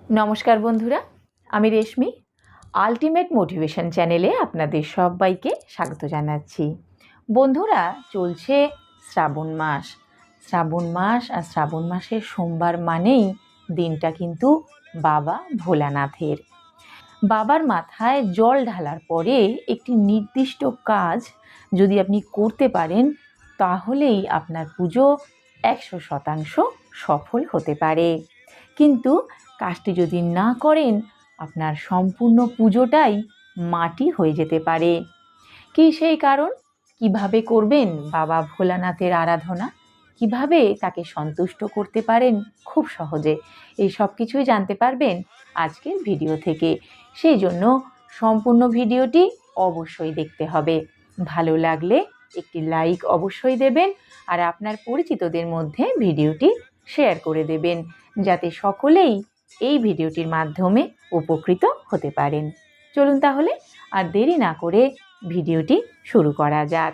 নমস্কার বন্ধুরা, আমি রেশমি। আলটিমেট মোটিভেশন চ্যানেলে আপনাদের সবাইকে স্বাগত জানাচ্ছি। বন্ধুরা, চলছে শ্রাবণ মাস। আর শ্রাবণ মাসের সোমবার মানেই দিনটা কিন্তু বাবা ভোলানাথের। বাবার মাথায় জল ঢালার পরে একটি নির্দিষ্ট কাজ যদি আপনি করতে পারেন, তাহলেই আপনার পুজো 100% সফল হতে পারে। কিন্তু কাজটি যদি না করেন, আপনার সম্পূর্ণ পুজোটাই মাটি হয়ে যেতে পারে। কী সেই কারণ? কিভাবে করবেন বাবা ভোলানাথের আরাধনা? কিভাবে তাকে সন্তুষ্ট করতে পারেন খুব সহজে? এই সব কিছুই জানতে পারবেন আজকের ভিডিও থেকে। সেই জন্য সম্পূর্ণ ভিডিওটি অবশ্যই দেখতে হবে। ভালো লাগলে একটি লাইক অবশ্যই দেবেন, আর আপনার পরিচিতদের মধ্যে ভিডিওটি শেয়ার করে দেবেন, যাতে সকলেই এই ভিডিওটির মাধ্যমে উপকৃত হতে পারেন। চলুন তাহলে আর দেরি না করে ভিডিওটি শুরু করা যাক।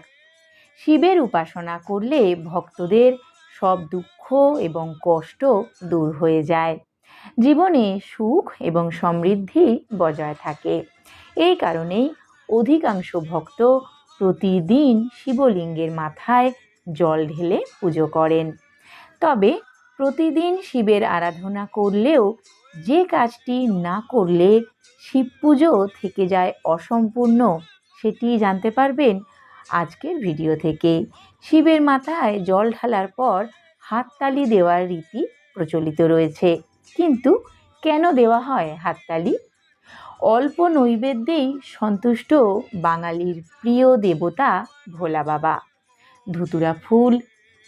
শিবের উপাসনা করলে ভক্তদের সব দুঃখ এবং কষ্ট দূর হয়ে যায়। জীবনে সুখ এবং সমৃদ্ধি বজায় থাকে। এই কারণেই অধিকাংশ ভক্ত প্রতিদিন শিবলিঙ্গের মাথায় জল ঢেলে পুজো করেন। তবে প্রতিদিন শিবের আরাধনা করলেও যে কাজটি না করলে শিব পুজো থেকে যায় অসম্পূর্ণ, সেটি জানতে পারবেন আজকের ভিডিও থেকে। শিবের মাথায় জল ঢালার পর হাততালি দেওয়ার রীতি প্রচলিত রয়েছে। কিন্তু কেন দেওয়া হয় হাততালি? অল্প নৈবেদ্যেই সন্তুষ্ট বাঙালির প্রিয় দেবতা ভোলা বাবা। ধুতুরা ফুল,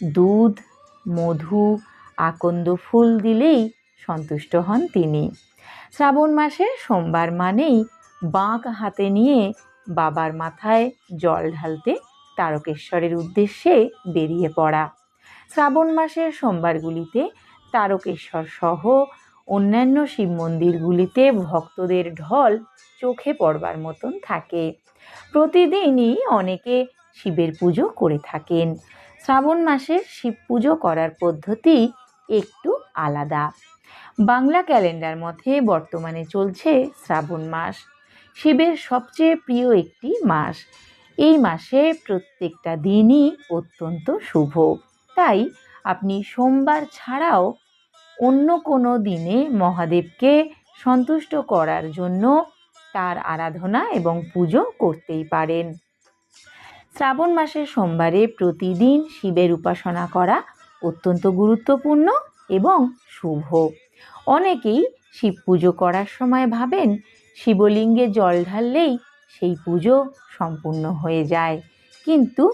দুধ, মধু, আকন্দ ফুল দিলেই সন্তুষ্ট হন তিনি। শ্রাবণ মাসে সোমবার মানেই বাঁক হাতে নিয়ে বাবার মাথায় জল ঢালতে তারকেশ্বরের উদ্দেশ্যে বেরিয়ে পড়া। শ্রাবণ মাসের সোমবারগুলিতে তারকেশ্বর সহ অন্যান্য শিব মন্দিরগুলিতে ভক্তদের ঢল চোখে পড়বার মতন থাকে। প্রতিদিনই অনেকে শিবের পুজো করে থাকেন। শ্রাবণ মাসের শিব পুজো করার পদ্ধতি একটু আলাদা। বাংলা ক্যালেন্ডার মতে বর্তমানে চলছে শ্রাবণ মাস, শিবের সবচেয়ে প্রিয় একটি মাস। এই মাসে প্রত্যেকটা দিনই অত্যন্ত শুভ। তাই আপনি সোমবার ছাড়াও অন্য কোনো দিনে মহাদেবকে সন্তুষ্ট করার জন্য তার আরাধনা এবং পুজো করতেই পারেন। শ্রাবণ মাসের সোমবারে প্রতিদিন শিবের উপাসনা করা অত্যন্ত গুরুত্বপূর্ণ এবং শুভ। অনেকেই শিব পুজো করার সময় ভাবেন শিবলিঙ্গে জল ঢাললেই সেই পুজো সম্পূর্ণ হয়ে যায়। কিন্তু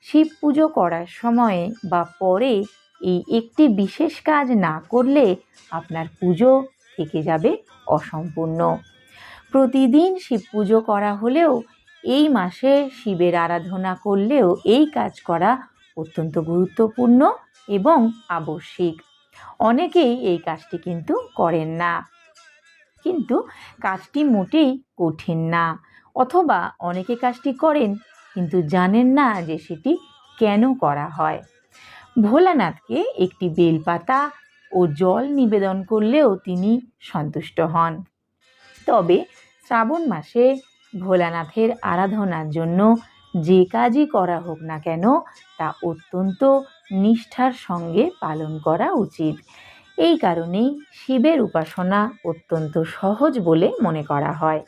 শিব পুজো করার সময়ে বা পরে এই একটি বিশেষ কাজ না করলে আপনার পুজো থেকে যাবে অসম্পূর্ণ। প্রতিদিন শিব পুজো করা হলেও এই মাসে শিবের আরাধনা করলেও এই কাজ করা অত্যন্ত গুরুত্বপূর্ণ এবং আবশ্যিক। অনেকেই এই কাজটি কিন্তু করেন না, কিন্তু কাজটি মোটেই কঠিন না। অথবা অনেকে কাজটি করেন কিন্তু জানেন না যে সেটি কেন করা হয়। ভোলানাথকে একটি বেলপাতা ও জল নিবেদন করলেও তিনি সন্তুষ্ট হন। তবে শ্রাবণ মাসে ভোলানাথের আরাধনার জন্য যে কাজই করা হোক না কেন, তা অত্যন্ত নিষ্ঠার সঙ্গে পালন করা উচিত। এই কারণেই শিবের উপাসনা অত্যন্ত সহজ বলে মনে করা হয়।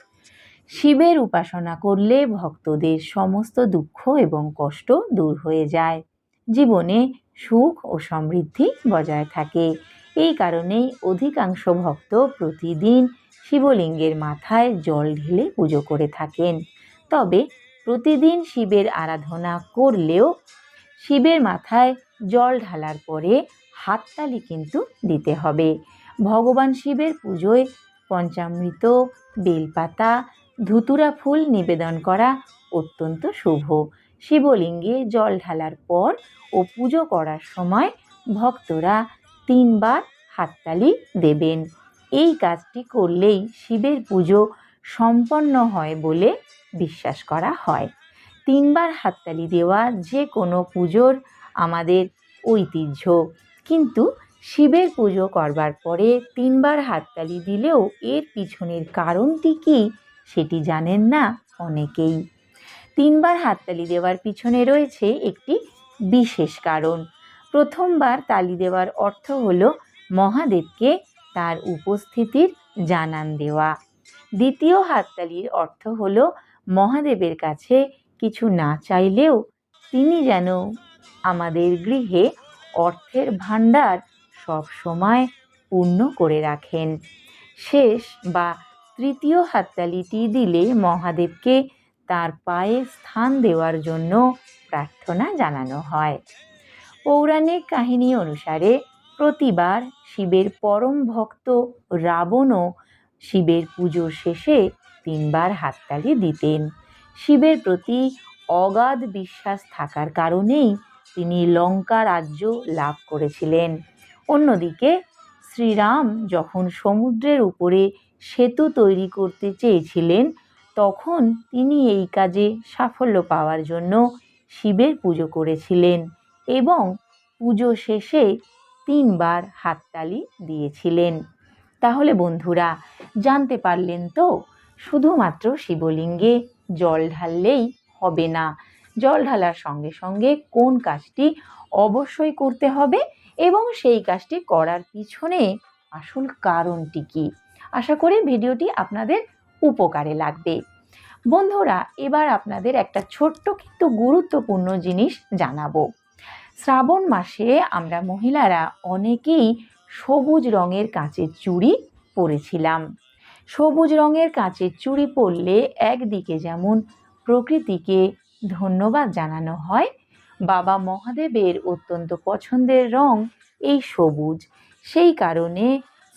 শিবের উপাসনা করলে ভক্তদের সমস্ত দুঃখ এবং কষ্ট দূর হয়ে যায়। জীবনে সুখ ও সমৃদ্ধি বজায় থাকে। এই কারণেই অধিকাংশ ভক্ত প্রতিদিন শিবলিঙ্গের মাথায় জল ঢেলে পুজো করে থাকেন। তবে প্রতিদিন শিবের আরাধনা করলেও শিবের মাথায় জল ঢালার পরে হাততালি কিন্তু দিতে হবে। ভগবান শিবের পুজোয় পঞ্চামৃত, বেলপাতা, ধুতুরা ফুল নিবেদন করা অত্যন্ত শুভ। শিবলিঙ্গে জল ঢালার পর ও পুজো করার সময় ভক্তরা 3 বার হাততালি দেবেন। এই কাজটি করলেই শিবের পুজো সম্পন্ন হয় বলে বিশ্বাস করা হয়। 3 বার হাততালি দেওয়া যে কোনো পুজোর আমাদের ঐতিহ্য। কিন্তু শিবের পুজো করবার পরে 3 বার হাততালি দিলেও এর পিছনের কারণটি কি সেটি জানেন না অনেকেই। 3 বার হাততালি দেওয়ার পিছনে রয়েছে একটি বিশেষ কারণ। প্রথমবার তালি দেওয়ার অর্থ হলো মহাদেবকে তার উপস্থিতির জানান দেওয়া। দ্বিতীয় হাততালির অর্থ হলো মহাদেবের কাছে কিছু না চাইলেও তিনি যেন আমাদের গৃহে অর্থের ভাণ্ডার সব সময় পূর্ণ করে রাখেন। শেষ বা তৃতীয় হাততালিটি দিলে মহাদেবকে তার পায়ে স্থান দেওয়ার জন্য প্রার্থনা জানানো হয়। পৌরাণিক কাহিনী অনুসারে প্রতিবার শিবের পরম ভক্ত রাবণও শিবের পুজোর শেষে 3 বার হাততালি দিতেন। শিবের প্রতি অগাধ বিশ্বাস থাকার কারণেই তিনি লঙ্কা রাজ্য লাভ করেছিলেন। অন্যদিকে শ্রীরাম যখন সমুদ্রের উপরে সেতু তৈরি করতে চেয়েছিলেন, তখন তিনি এই কাজে সাফল্য পাওয়ার জন্য শিবের পুজো করেছিলেন এবং পুজো শেষে 3 বার হাততালি দিয়েছিলেন। তাহলে বন্ধুরা, জানতে পারলেন তো, শুধুমাত্র শিবলিঙ্গে জল ঢাললেই হবে না। জল ঢালার সঙ্গে সঙ্গে কোন কাজটি অবশ্যই করতে হবে এবং সেই কাজটি করার পিছনে আসল কারণটি কী। আশা করি ভিডিওটি আপনাদের উপকারে লাগবে। বন্ধুরা, এবার আপনাদের একটা ছোট্ট কিন্তু গুরুত্বপূর্ণ জিনিস জানাবো। শ্রাবণ মাসে আমরা মহিলারা অনেকেই সবুজ রঙের কাঁচের চুড়ি পরেছিলাম। সবুজ রঙের কাঁচের চুড়ি পরলে একদিকে যেমন প্রকৃতিকে ধন্যবাদ জানানো হয়, বাবা মহাদেবের অত্যন্ত পছন্দের রং এই সবুজ। সেই কারণে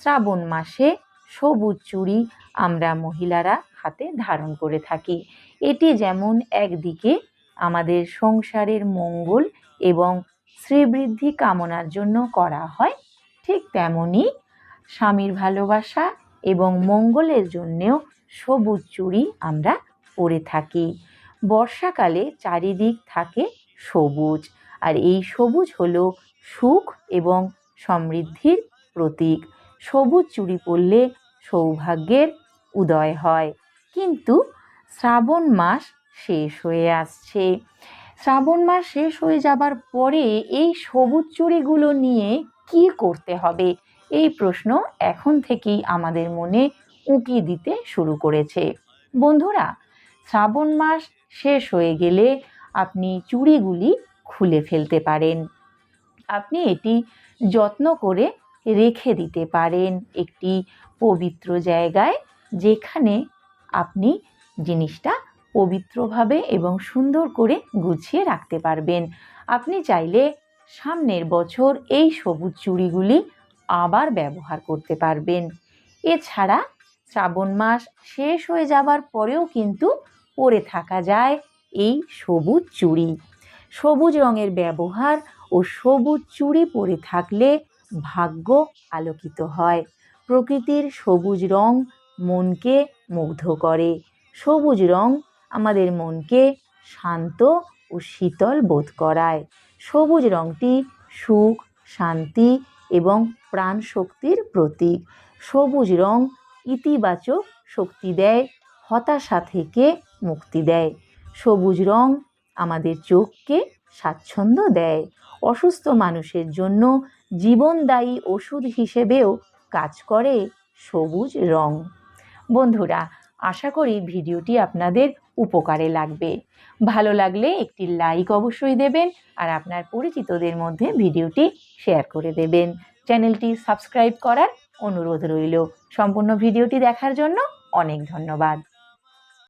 শ্রাবণ মাসে সবুজ চুড়ি আমরা মহিলারা হাতে ধারণ করে থাকি। এটি যেমন একদিকে আমাদের সংসারের মঙ্গল এবং শ্রীবৃদ্ধি কামনার জন্য করা হয়, ঠিক তেমনি স্বামীর ভালোবাসা এবং মঙ্গলের জন্যেও সবুজ চুড়ি আমরা পরে থাকি। বর্ষাকালে চারিদিক থাকে সবুজ, আর এই সবুজ হলো সুখ এবং সমৃদ্ধির প্রতীক। সবুজ চুড়ি পরলে সৌভাগ্যের উদয় হয়। কিন্তু শ্রাবণ মাস শেষ হয়ে আসছে। শ্রাবণ মাস শেষ হয়ে যাবার পরে এই সবুজ চুড়িগুলো নিয়ে কি করতে হবে, এই প্রশ্ন এখন থেকেই আমাদের মনে উঁকি দিতে শুরু করেছে। বন্ধুরা, শ্রাবণ মাস শেষ হয়ে গেলে আপনি চুড়িগুলি খুলে ফেলতে পারেন। আপনি এটি যত্ন করে রেখে দিতে পারেন একটি পবিত্র জায়গায়, যেখানে আপনি জিনিসটা পবিত্রভাবে এবং সুন্দর করে গুছিয়ে রাখতে পারবেন। আপনি চাইলে সামনের বছর এই সবুজ চুড়িগুলি আবার ব্যবহার করতে পারবেন। এছাড়া শ্রাবণ মাস শেষ হয়ে যাবার পরেও কিন্তু পরে থাকা যায় এই সবুজ চুড়ি। সবুজ রঙের ব্যবহার ও সবুজ চুড়ি পরে থাকলে ভাগ্য আলোকিত হয়। প্রকৃতির সবুজ রং মনকে মুগ্ধ করে। সবুজ রং আমাদের মনকে শান্ত ও শীতল বোধ করায়। সবুজ রংটি সুখ, শান্তি এবং প্রাণ শক্তির প্রতীক। সবুজ রং ইতিবাচক শক্তি দেয়, হতাশা থেকে মুক্তি দেয়। সবুজ রং আমাদের চোখকে স্বাচ্ছন্দ্য দেয়। অসুস্থ মানুষের জন্য জীবনদায়ী ওষুধ হিসেবেও কাজ করে সবুজ রং। বন্ধুরা, আশা করি ভিডিওটি আপনাদের উপকারে লাগবে। ভালো লাগলে একটি লাইক অবশ্যই দেবেন আর আপনার পরিচিতদের মধ্যে ভিডিওটি শেয়ার করে দেবেন। চ্যানেলটি সাবস্ক্রাইব করার অনুরোধ রইল। সম্পূর্ণ ভিডিওটি দেখার জন্য অনেক ধন্যবাদ।